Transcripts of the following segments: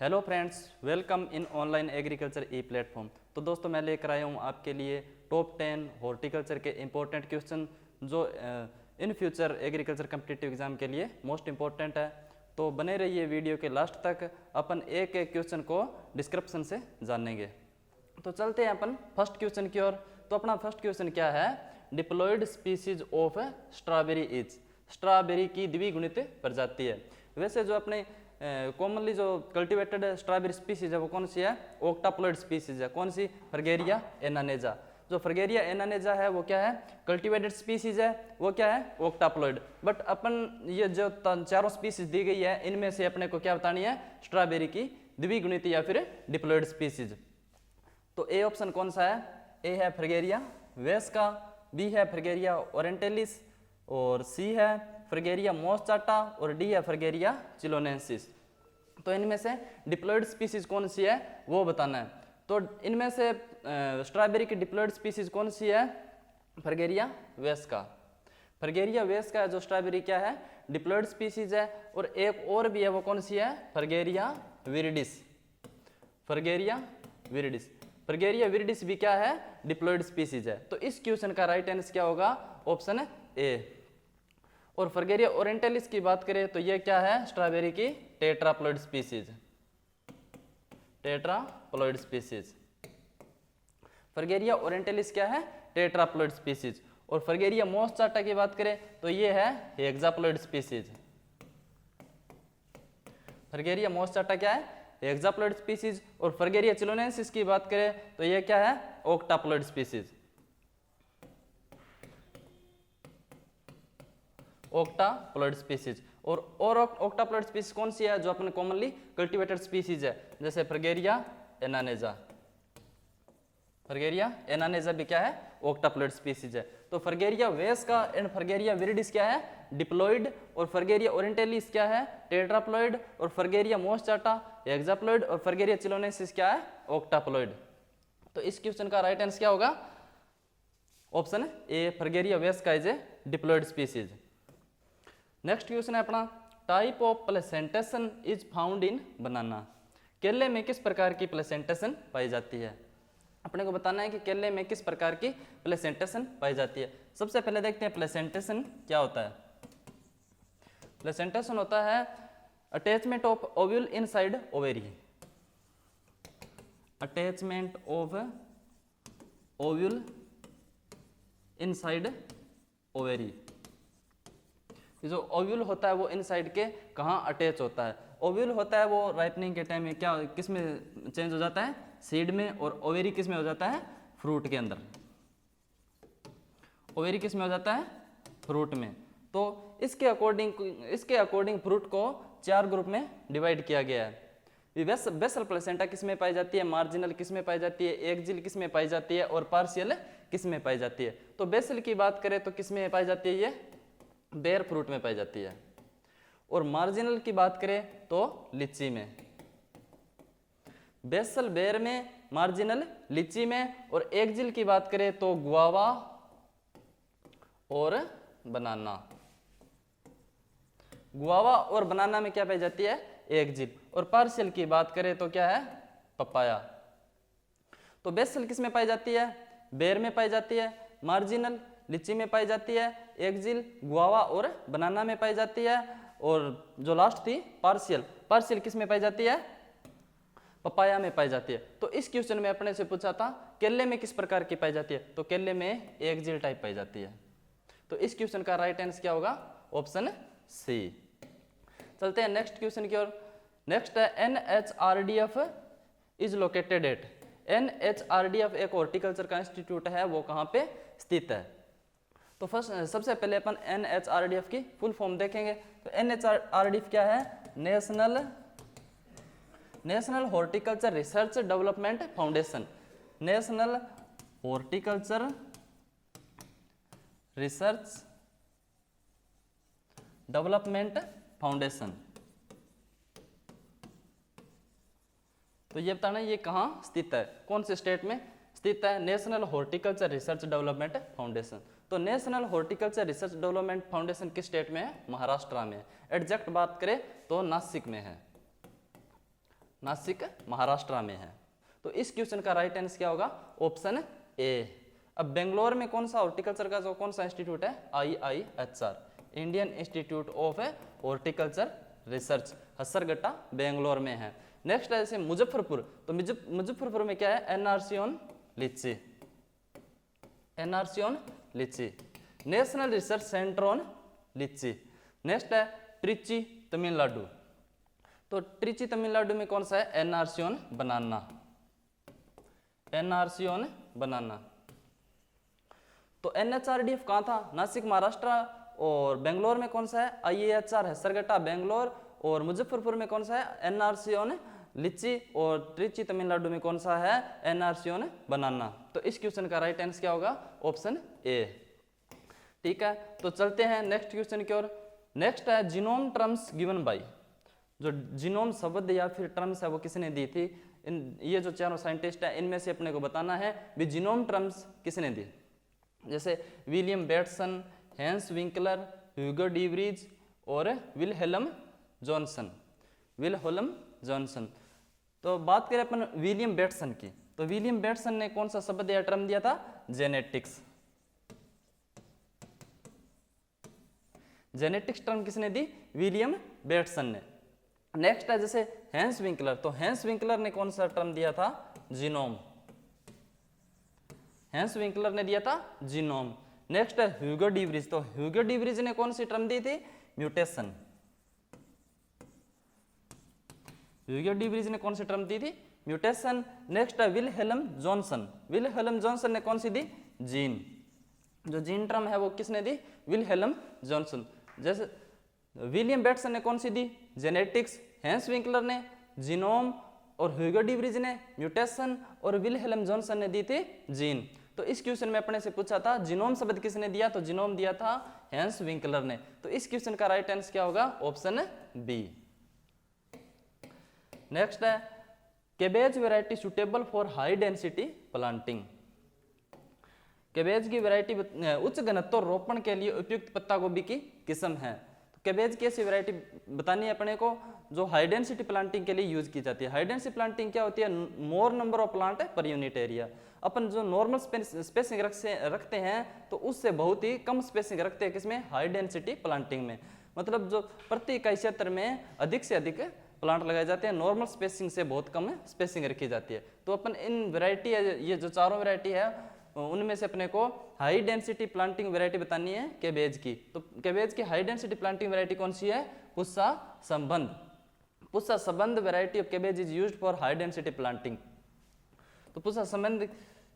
Hello friends, welcome in online agriculture E platform. तो दोस्तों, मैं लेकर आया हूँ आपके लिए टॉप 10 हॉर्टिकल्चर के इम्पोर्टेंट क्वेश्चन जो in future agriculture competitive exam के लिए मोस्ट इम्पोर्टेंट है। तो बने रहिए वीडियो के लास्ट तक, अपन एक एक क्वेश्चन को डिस्क्रिप्शन से जानेंगे। तो चलते हैं अपन फर्स्ट क्वेश्चन की ओर। तो अपना फर्स्ट क्वेश्चन क्या है? Diploid species of strawberry is, strawberry की द्विगुणित प्रजाति है। वैसे जो अपने कॉमनली जो कल्टीवेटेड स्ट्रॉबेरी स्पीसीज है वो कौन सी है? ओक्टाप्लॉयड स्पीसीज है। कौन सी? फ्रगेरिया एनानेजा। जो फ्रगेरिया एनानेजा है वो क्या है? कल्टीवेटेड स्पीसीज है। वो क्या है? ओक्टाप्लॉयड। बट अपन ये जो चारों स्पीसीज दी गई है इनमें से अपने को क्या बतानी है? स्ट्रॉबेरी की द्विगुणित या फिर डिप्लॉयड स्पीसीज। तो ए ऑप्शन कौन सा है? ए है फ्रगेरिया वेस्का, बी है फ्रगेरिया ओरेंटेलिस, और सी है फ्रगेरिया मोस्टाटा, और डी है फ्रगेरिया चिलोनेंसिस। तो इनमें से डिप्लॉयड स्पीसीज कौन सी है वो बताना है। तो इनमें से स्ट्रॉबेरी की डिप्लॉयड स्पीसीज कौन सी है? फ्रगेरिया वेस्का। फ्रगेरिया वेस्का जो स्ट्रॉबेरी क्या है? डिप्लॉयड स्पीसीज है। और एक और भी है, वो कौन सी है? फ्रगेरिया विरिडिस। फ्रगेरिया विरिडिस। फ्रगेरिया विरिडिस भी क्या है? डिप्लॉयड स्पीसीज है। तो इस क्वेश्चन का राइट आंसर क्या होगा? ऑप्शन ए। और फ्रगेरिया ओरेंटेलिस की बात करें तो ये क्या है? स्ट्रॉबेरी की टेट्राप्लॉयड स्पीसीज। Tetraploid species. फ्रगेरिया ओरेंटेलिस क्या है? Tetraploid species. और फ्रगेरिया मोस्टाटा की बात करें तो ये है हेक्साप्लॉयड स्पीसीज। फ्रगेरिया मोस्टाटा क्या है? हेक्साप्लॉयड स्पीसीज। और फ्रगेरिया चिलोनेंसिस की बात करें तो ये क्या है? ओक्टाप्लॉयड स्पीसीज। ओक्टाप्लॉयड स्पीसीज। और ओक्टाप्लॉयड स्पीसीज कौन सी है जो अपने कॉमनली कल्टीवेटेड स्पीसीज है? जैसे फ्रगेरिया एनानेजा। फ्रगेरिया एनानेजा भी क्या है? ओक्टाप्लॉयड स्पीसीज है। तो फ्रगेरिया वेस्का एंड फ्रगेरिया विरिडिस क्या है? डिप्लॉयड। और फ्रगेरिया ओरेंटेलिस क्या है? टेट्राप्लॉयड। और फ्रगेरिया मोस्टाटा हेक्साप्लॉयड। और फ्रगेरिया चिलोनेंसिस क्या है? ओक्टाप्लॉयड। तो इस क्वेश्चन का राइट आंसर क्या होगा? Option A, Fragaria vesca is a diploid species. Next question है अपना, type of placentation is found in banana. केले में किस प्रकार की प्लेसेंटेशन पाई जाती है? अपने को बताना है कि केले में किस प्रकार की प्लेसेंटेशन पाई जाती है। सबसे पहले देखते हैं प्लेसेंटेशन क्या होता है। प्लेसेंटेशन होता है attachment of ovule inside ovary. Attachment of ovule inside ovary. जो ओव्यूल होता है वो इनसाइड के कहाँ अटैच होता है? ओव्यूल होता है वो राइपनिंग के टाइम में क्या किस में चेंज हो जाता है? सीड में। और ओवेरी किस में हो जाता है? फ्रूट के अंदर। ओवेरी किस में हो जाता है? फ्रूट में। तो इसके अकॉर्डिंग फ्रूट को 4 ग्रुप में डिवाइड किया गया है। बेसल प्लेसेंटा किस में पाई जाती है? मार्जिनल किस में पाई जाती है? एक्जिल किस में पाई जाती है? और पार्शियल किस में पाई जाती है? तो बेसल की बात करें तो किस में पाई जाती है? ये बेर फ्रूट में पाई जाती है। और मार्जिनल की बात करें तो लीची में। बेसल बेर में, मार्जिनल लीची में। और एक्जिल की बात करें तो गुआवा और बनाना। गुआवा और बनाना में क्या पाई जाती है? एक्जिल। और पार्शियल की बात करें तो क्या है? पपाया। तो बेसल किस में पाई जाती है? बेर में पाई जाती है। मार्जिनल लीची में पाई जाती है। एक्जिल गुआवा और बनाना में पाई जाती है। और जो लास्ट थी पार्शियल किस में पाई जाती है? पपाया में पाई जाती है। तो इस क्वेश्चन में अपने से पूछा था केले में किस प्रकार की पाई जाती है? तो केले में एक्जिल टाइप पाई जाती है। तो इस क्वेश्चन का राइट आंसर क्या होगा? Option C. चलते हैं नेक्स्ट क्वेश्चन की ओर। नेक्स्ट है NHRDF is located at. NHRDF एक हॉर्टिकल्चर का इंस्टीट्यूट है, वो कहाँ पे स्थित है? तो फर्स्ट सबसे पहले अपन NHRDF की फुल फॉर्म देखेंगे। तो NHRDF क्या है? National horticulture research development foundation. National horticulture research development foundation. तो ये बताना ये कहाँ स्थित है, कौन से स्टेट में स्थित है? National horticulture research development foundation. तो national horticulture research development foundation किस स्टेट में है? महाराष्ट्र में। एग्जैक्ट बात करें तो नासिक में है। नासिक महाराष्ट्र में है। तो इस क्वेश्चन का राइट आंसर क्या होगा? ऑप्शन ए। अब बेंगलोर में कौन सा हॉर्टिकल्चर का जो कौन सा इंस्टीट्यूट है? IIHR, Indian institute of horticulture research, Hesaraghatta Bangalore में है। नेक्स्ट है जैसे मुजफ्फरपुर, तो मुजफ्फरपुर में क्या है? NRC ऑन लीची, NRC ऑन लीची, नेशनल रिसर्च सेंटर ऑन लीची। नेक्स्ट है ट्रिची तमिलनाडु, तो ट्रिची तमिलनाडु में कौन सा है? NRC on banana, NRC on banana. तो NHRDF कहाँ था? नासिक महाराष्ट्र। और बेंगलोर में कौन सा है? IIHR हसरगट्टा बेंगलोर। और मुजफ्फरपुर में कौन सा है? NRC ऑन लीची। और ट्रिची तमिलनाडु में कौन सा है? NRC on banana. तो इस क्वेश्चन का राइट आंसर क्या होगा? ऑप्शन ए। ठीक है, तो चलते हैं नेक्स्ट क्वेश्चन की ओर। नेक्स्ट है जीनोम टर्म्स गिवन बाय, जो जीनोम शब्द या फिर टर्म्स है वो किसने दी थी? ये जो चारों साइंटिस्ट है इनमें से अपने को बताना है भी जीनोम टर्म्स किसने दी। जैसे विलियम बेटसन, हैंस विंकलर, ह्यूगो डीवरीज और विलहेल्म जॉनसन, विलहेल्म जॉनसन। तो बात करें अपन विलियम बेटसन की, तो विलियम बेटसन ने कौन सा शब्द या टर्म दिया था? जेनेटिक्स। जेनेटिक्स टर्म किसने दी? विलियम बेटसन ने। नेक्स्ट है जैसे हैंस विंकलर, तो हैंस विंकलर ने कौन सा टर्म दिया था? जीनोम, हैंस विंकलर ने दिया था जीनोम। नेक्स्ट है ह्यूगो डीवरीज, तो ह्यूगो डीवरीज ने कौन सी टर्म दी थी? म्यूटेशन। ह्यूगो डीवरीज ने कौन सी टर्म दी थी? म्यूटेशन। नेक्स्ट है विलहेल्म जॉनसन, विलहेल्म जॉनसन ने कौन सी दी? जीन। जो जीन टर्म है वो किसने दी? Wilhelm Johannsen. जैसे विलियम बेटसन ने कौन सी दी? जेनेटिक्स। हैंस विंकलर ने जीनोम और ह्यूगो डीवरीज ने म्यूटेशन और विलहेल्म जॉनसन ने दी थी जीन। तो इस क्वेश्चन में अपने से पूछा था जीनोम शब्द किसने दिया? तो जीनोम दिया था हैंस विंकलर ने। तो इस क्वेश्चन का राइट आंसर क्या होगा? Option B. नेक्स्ट है cabbage variety suitable for high density planting. Cabbage की वैरायटी उच्च घनत्व रोपण के लिए उपयुक्त पत्ता गोभी की किस्म है। तो कैबेज की ऐसी वैरायटी बतानी है अपने को जो हाई डेंसिटी प्लांटिंग के लिए यूज की जाती है। हाई डेंसिटी प्लांटिंग क्या होती है? More number of plant per unit area. अपन जो नॉर्मल स्पेसिंग रखते हैं तो उससे बहुत ही कम स्पेसिंग रखते हैं किसमें? हाई डेंसिटी प्लांटिंग में। मतलब जो प्रति इकाई क्षेत्र में अधिक से अधिक प्लांट लगाए जाते हैं, नॉर्मल स्पेसिंग से बहुत कम स्पेसिंग रखी जाती है। तो अपन इन वैरायटी ये जो चारों वैरायटी है उनमें से अपने को हाई डेंसिटी प्लांटिंग वैरायटी बतानी है कैबेज की। तो कैबेज की हाई डेंसिटी प्लांटिंग वैरायटी कौन सी है? पुस्सा संबंध। पुस्सा संबंध variety of cabbage is used for high density planting. तो पुस्सा संबंध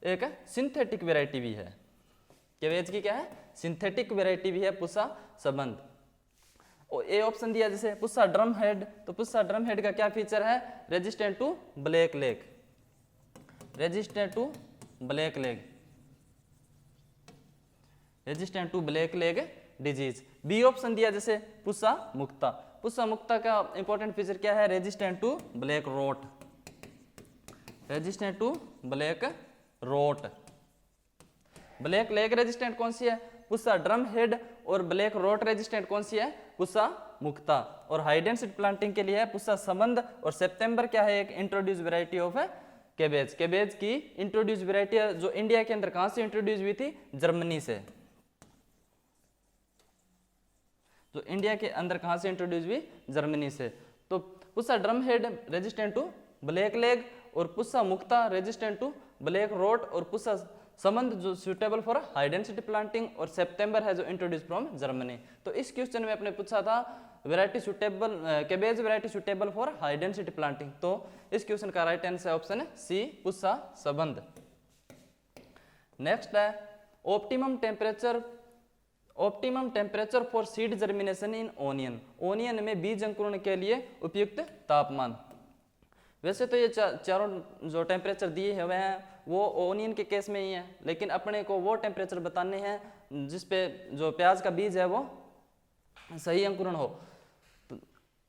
एक सिंथेटिक वैरायटी भी है। कैबेज की क्या है? सिंथेटिक वैरायटी भी है पुस्सा संबंध। और ए ऑप्शन दिया जैसे पुस्सा ड्रम हेड, तो पुस्सा ड्रम हेड का क्या फीचर है? Resistant to black leg, resistant to black leg, resistant to black leg disease. B option दिया जैसे पुस्सा मुक्ता, पुस्सा मुक्ता का इंपॉर्टेंट फीचर क्या है? Resistant to black rot, resistant to black rot. Black leg resistant कौन सी है? Pusa drum head. और black rot resistant कौन सी है? पुस्सा मुक्ता। और हाई डेंसिटी प्लांटिंग के लिए है पुस्सा संबंध। और सितंबर क्या है? एक introduce variety of cabbage. Cabbage की इंट्रोड्यूस वैरायटी जो इंडिया के अंदर कहां से इंट्रोड्यूस हुई थी? जर्मनी से। जो इंडिया के अंदर कहां से इंट्रोड्यूस हुई? जर्मनी से। तो Pusa drum head resistant to black leg और Pusa Mukta resistant to black rot और पुस्सा संबंध जो suitable for high density planting और सितंबर है जो इंट्रोड्यूस फ्रॉम जर्मनी। तो इस क्वेश्चन में अपने पूछा था variety suitable cabbage variety suitable for high density planting. तो इस क्वेश्चन का राइट आंसर ऑप्शन है सी पुस्सा संबंध। नेक्स्ट है optimum temperature for seed germination in onion. Onion में बीज अंकुरण के लिए उपयुक्त तापमान। वैसे तो ये चारों जो टेम्परेचर दिए हुए हैं वो ओनियन के केस में ही है, लेकिन अपने को वो टेम्परेचर बताने हैं जिसपे जो प्याज का बीज है वो सही अंकुरण हो। तो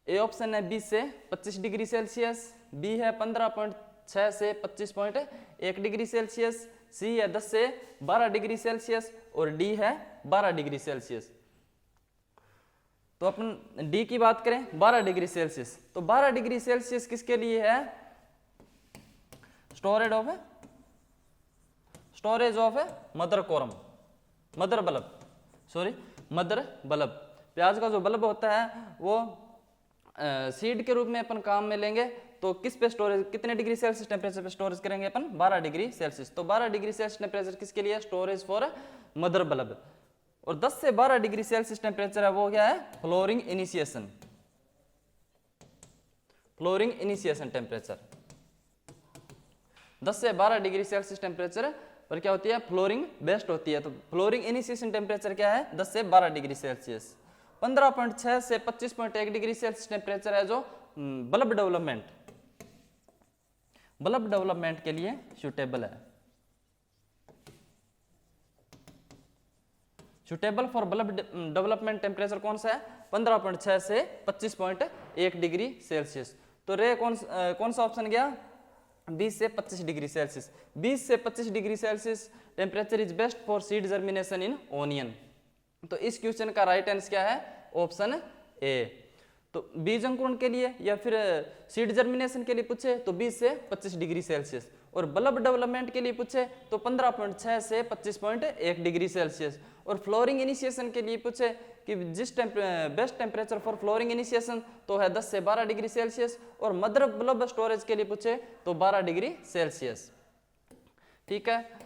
ए ऑप्शन है 20 से 25 डिग्री सेल्सियस, बी है 15.6 से 25.1 डिग्री सेल्सियस, सी है 10 से 12 डिग्री सेल्सियस और डी है 12 डिग्री सेल्सियस। तो अपन डी की बात करें 12 डिग्री सेल्सियस, तो 12 डिग्री सेल्सियस किसके लिए है? Storage of mother corm, mother bulb. प्याज का जो बल्ब होता है वो सीड के रूप में अपन काम में लेंगे, तो किस पे स्टोरेज, कितने डिग्री सेल्सियस टेम्परेचर पे स्टोरेज करेंगे अपन? 12 डिग्री सेल्सियस। तो 12 डिग्री सेल्सियस टेम्परेचर किसके लिए? Storage for mother bulb. और 10 से 12 डिग्री सेल्सियस टेम्परेचर है वो क्या है? Flooring initiation temperature. 10 से 12 डिग्री सेल्सियस टेम्परेचर पर क्या होती है? फ्लोरिंग बेस्ट होती है। तो फ्लोरिंग इनिशिएशन टेम्परेचर क्या है? 10 से 12 डिग्री सेल्सियस। 15.6 से 25.1 डिग्री सेल्सियस टेम्परेचर है जो बल्ब डेवलपमेंट के लिए सूटेबल है। Suitable for bulb development temperature कौन सा है? 15.6 से 25.1 डिग्री सेल्सियस। तो रे कौन सा ऑप्शन गया? 20 से 25 डिग्री सेल्सियस। 20 से 25 degree Celsius temperature is best for seed germination in onion. तो इस क्वेश्चन का राइट आंसर क्या है? Option A. तो बीज अंकुरण के लिए या फिर सीड जर्मिनेशन के लिए पूछे तो 20 से 25 डिग्री सेल्सियस, और बल्ब डेवलपमेंट के लिए पूछे तो 15.6 से 25.1 डिग्री सेल्सियस, और फ्लोरिंग इनिशिएशन के लिए पूछे कि जिस best temperature for flooring initiation तो है 10 से 12 डिग्री सेल्सियस, और मदर बल्ब स्टोरेज के लिए पूछे तो 12 डिग्री सेल्सियस। ठीक है,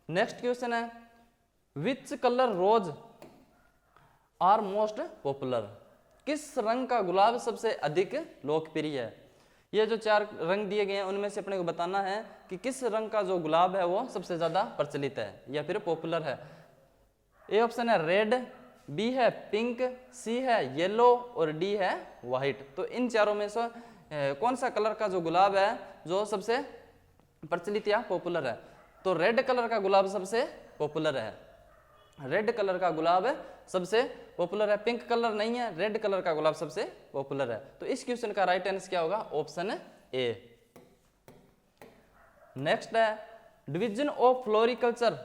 नेक्स्ट क्वेश्चन है which colour rose are most popular? किस रंग का गुलाब सबसे अधिक लोकप्रिय है? ये जो 4 रंग दिए गए हैं उनमें से अपने को बताना है कि किस रंग का जो गुलाब है वो सबसे ज्यादा प्रचलित है या फिर पॉपुलर है। ए ऑप्शन है रेड, बी है पिंक, सी है येलो और डी है व्हाइट। तो इन चारों में से कौन सा कलर का जो गुलाब है जो सबसे प्रचलित या पॉपुलर है? तो रेड कलर का गुलाब सबसे पॉपुलर है। रेड कलर का गुलाब सबसे पॉपुलर है, पिंक कलर नहीं है, रेड कलर का गुलाब सबसे पॉपुलर है। तो इस क्वेश्चन का राइट आंसर क्या होगा? Option A. नेक्स्ट है division of floriculture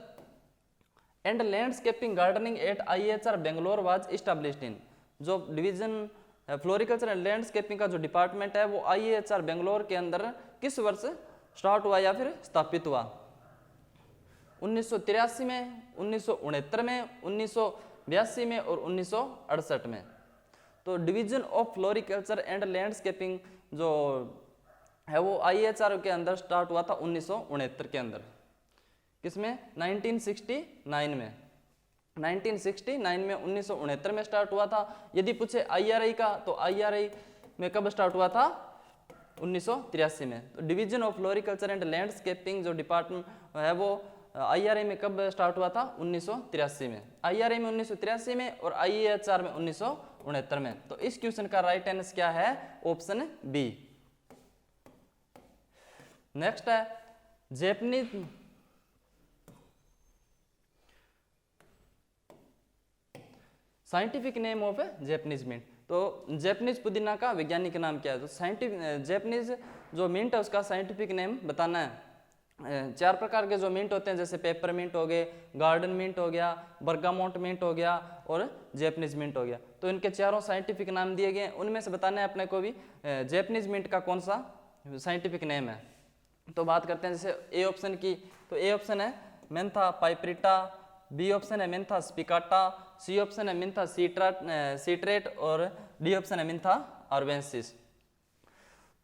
and landscaping gardening at IHR Bangalore was established in. जो डिवीजन फ्लोरिकल्चर एंड लैंडस्केपिंग का जो डिपार्टमेंट है वो IHR बेंगलोर के अंदर किस वर्ष स्टार्ट हुआ या फिर स्थापित हुआ? 1983 में, 1969 में, 1982 में और 1968 में। तो division of floriculture and landscaping जो है वो IHR के अंदर स्टार्ट हुआ था 1969 के अंदर। किसमें? 1969 में। 1969 में, 1969 में स्टार्ट हुआ था। यदि पूछे IRI का तो IRI में कब स्टार्ट हुआ था? 1983 में। तो division of floriculture and landscaping जो डिपार्टमेंट है वो IRI में कब स्टार्ट हुआ था? 1983 में। IRI में 1983 में और IHR में 1969 में। तो इस क्वेश्चन का राइट आंसर क्या है? Option B. नेक्स्ट है Japanese scientific name of Japanese mint. तो जैपनीज पुदीना का वैज्ञानिक नाम क्या है? तो साइंटिफिक जैपनीज जो मिंट है उसका साइंटिफिक नेम बताना है। 4 प्रकार के जो मिंट होते हैं जैसे पेपर मिंट हो गए, गार्डन मिंट हो गया, बर्गामोट मिंट हो गया और जैपनीज मिंट हो गया। तो इनके चारों साइंटिफिक नाम दिए गए, उनमें से बताना है अपने को भी जैपनीज मिंट का कौन सा साइंटिफिक नेम है। तो बात करते हैं जैसे ए ऑप्शन की, तो ए ऑप्शन है मेंथा पाइपरिटा, बी ऑप्शन है मेंथा स्पिकाटा, सी ऑप्शन है मेंथा सीट्रेट और डी ऑप्शन है मेंथा आर्वेंसिस।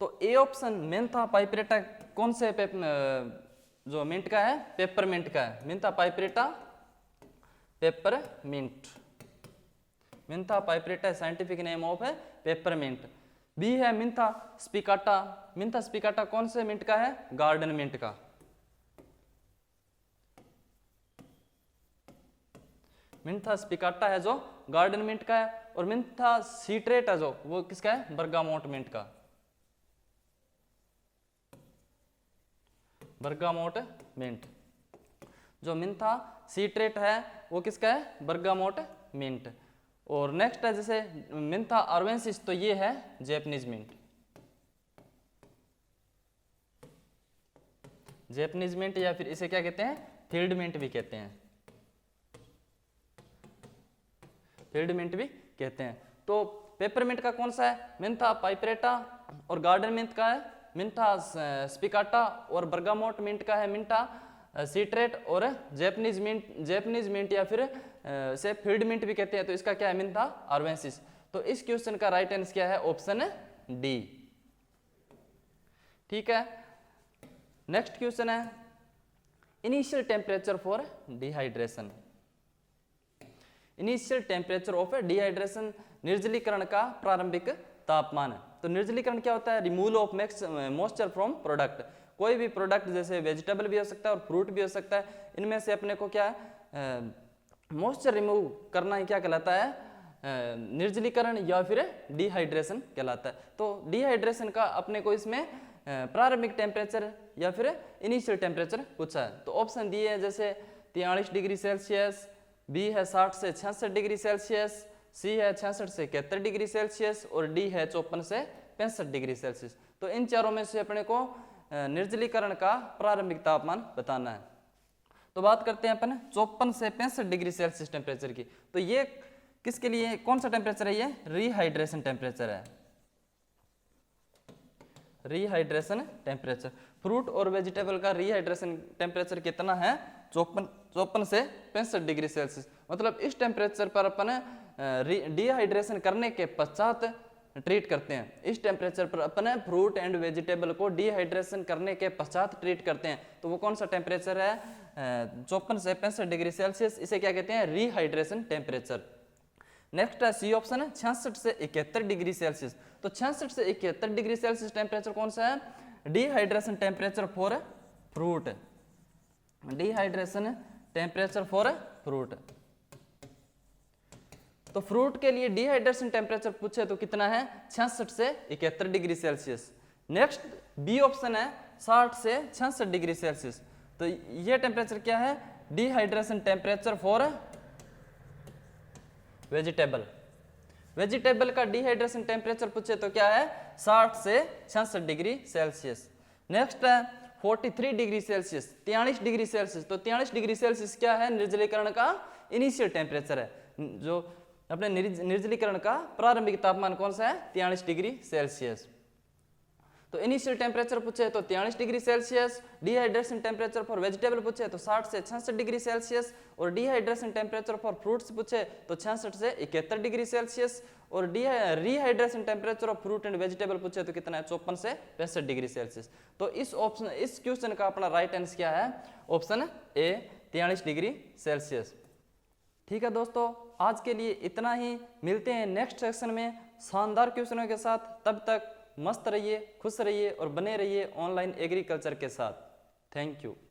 तो ए ऑप्शन मेंथा पाइपरिटा कौन से जो मिंट का है? पेपर मिंट का है। Mentha piperita pepper mint. Mentha piperita scientific name of है पेपर मिंट। बी है मेंथा स्पिकाटा। मेंथा स्पिकाटा कौन से मिंट का है? गार्डन मिंट का। मेंथा स्पिकाटा है जो गार्डन मिंट का है, और मेंथा सीट्रेट है जो वो किसका है? बर्गामोट मिंट का। Bergamot mint. जो मेंथा सीट्रेट है वो किसका है? Bergamot mint. और नेक्स्ट है जैसे मेंथा आर्वेंसिस, तो ये है जैपनीज मिंट। जैपनीज मिंट या फिर इसे क्या कहते हैं? फील्ड मिंट भी कहते हैं। फील्ड मिंट भी कहते हैं। तो पेपरमिंट का कौन सा है? मिंथा पाइपरेटा, और गार्डन मिंट का है मिंथा स्पिकाटा, और बर्गामोट मिंट का है मिंथा सीट्रेट, और जैपनीज मिंट या फिर से फील्ड मिंट भी कहते हैं, तो इसका क्या है? मिंथा आर्वेंसिस। तो इस क्वेश्चन का राइट आंसर क्या है? Option D. ठीक है, नेक्स्ट क्वेश्चन है initial temperature for dehydration. Initial temperature of dehydration, निर्जलीकरण का प्रारंभिक तापमान। तो निर्जलीकरण क्या होता है? Removal of moisture from product. कोई भी प्रोडक्ट जैसे वेजिटेबल भी हो सकता है और फ्रूट भी हो सकता है, इनमें से अपने को क्या है? मॉइस्चर रिमूव करना ही क्या कहलाता है? निर्जलीकरण या फिर डिहाइड्रेशन कहलाता है। तो डिहाइड्रेशन का अपने को इसमें प्रारंभिक टेम्परेचर या फिर इनिशियल टेम्परेचर पूछा है। तो ऑप्शन दिए है जैसे 43 डिग्री सेल्सियस, बी है 60 से 66 डिग्री सेल्सियस, सी है 66 से 71 डिग्री सेल्सियस, और डी है 54 से 65 डिग्री सेल्सियस। तो इन चारों में से अपने को निर्जलीकरण का प्रारंभिक तापमान बताना है। तो बात करते हैं अपन 54 से 65 डिग्री सेल्सियस टेम्परेचर की। तो ये किसके लिए कौन सा टेम्परेचर है? ये रिहाइड्रेशन टेम्परेचर है। रिहाइड्रेशन टेम्परेचर, फ्रूट और वेजिटेबल का रिहाइड्रेशन टेम्परेचर कितना है? 54 से 65 डिग्री सेल्सियस। मतलब इस टेम्परेचर पर अपन डिहाइड्रेशन करने के पश्चात ट्रीट करते हैं। इस टेम्परेचर पर अपन फ्रूट एंड वेजिटेबल को डिहाइड्रेशन करने के पश्चात ट्रीट करते हैं। तो वो कौन सा टेम्परेचर है? 54 से 65 डिग्री सेल्सियस। इसे क्या कहते हैं? Rehydration temperature. नेक्स्ट है सी ऑप्शन है 66 से 71 डिग्री सेल्सियस। तो 66 से 71 डिग्री सेल्सियस टेम्परेचर कौन सा है? Dehydration temperature for fruit. Dehydration temperature for fruit. तो फ्रूट के लिए डिहाइड्रेशन टेम्परेचर पूछे तो कितना है? 66 से 71 degree Celsius. Next B option है 60 से 66 डिग्री सेल्सियस। तो ये टेम्परेचर क्या है? Dehydration temperature for vegetable. Vegetable का डिहाइड्रेशन टेम्परेचर पूछे तो क्या है? 60 से 66 डिग्री सेल्सियस। नेक्स्ट है 43 डिग्री सेल्सियस, 43 डिग्री सेल्सियस। तो 43 डिग्री सेल्सियस क्या है? निर्जलीकरण का इनिशियल टेम्परेचर है। जो अपने निर्जलीकरण का प्रारंभिक तापमान कौन सा है? 43 डिग्री सेल्सियस। तो इनिशियल टेम्परेचर पूछे तो 43 degree Celsius, dehydration temperature for vegetable पूछे तो 60 से 66 डिग्री सेल्सियस, और डिहाइड्रेशन टेम्परेचर फॉर फ्रूट्स पूछे तो 66 से 71 डिग्री सेल्सियस, और rehydration temperature of fruit and vegetable पूछे तो कितना है? 54 से 65 डिग्री सेल्सियस। तो इस क्वेश्चन का अपना राइट आंसर क्या है? Option A 43 degree Celsius. ठीक है दोस्तों, आज के लिए इतना ही। मिलते हैं नेक्स्ट सेक्शन में शानदार क्वेश्चनों के साथ। तब तक मस्त रहिए, खुश रहिए और बने रहिए ऑनलाइन एग्रीकल्चर के साथ। Thank you.